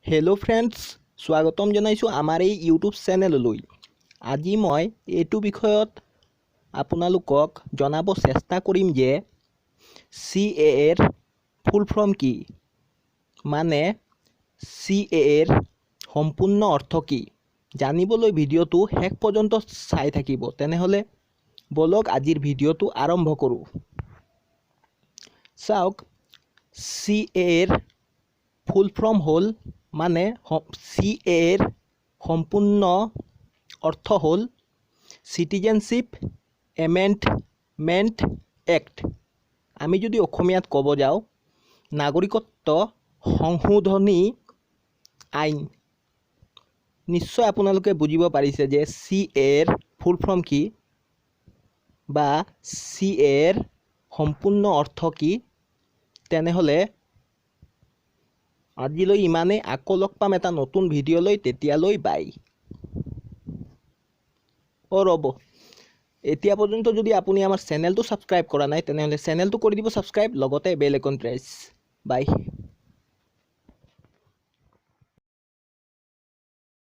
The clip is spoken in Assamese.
হেল্ল' ফ্ৰেণ্ডছ, স্বাগতম জনাইছোঁ আমাৰ এই ইউটিউব চেনেললৈ। আজি মই এইটো বিষয়ত আপোনালোকক জনাব চেষ্টা কৰিম যে CAAৰ ফুল ফৰ্ম কি, মানে CAAৰ সম্পূৰ্ণ অৰ্থ কি। জানিবলৈ ভিডিঅ'টো শেষ পৰ্যন্ত চাই থাকিব। তেনেহ'লে বলক আজিৰ ভিডিঅ'টো আৰম্ভ কৰোঁ। চাওক, CAAৰ ফুল ফৰ্ম হ'ল মানে CAAৰ সম্পূৰ্ণ অৰ্থ হ'ল চিটিজেনশ্বিপ এমেণ্ডমেণ্ট এক্ট। আমি যদি অসমীয়াত ক'ব যাওঁ, নাগৰিকত্ব সংশোধনী আইন। নিশ্চয় আপোনালোকে বুজিব পাৰিছে যে CAAৰ ফুল ফৰ্ম কি বা CAAৰ সম্পূৰ্ণ অৰ্থ কি। তেনেহ'লে আজিলৈ ইমানেই। আকৌ লগ পাম এটা নতুন ভিডিঅ'লৈ। তেতিয়ালৈ বাই। ৰ'ব, এতিয়া পৰ্যন্ত যদি আপুনি আমাৰ চেনেলটো ছাবস্ক্ৰাইব কৰা নাই, তেনেহ'লে চেনেলটো কৰি দিব ছাবস্ক্ৰাইব, লগতে বেল আইকন প্ৰেছ। বাই।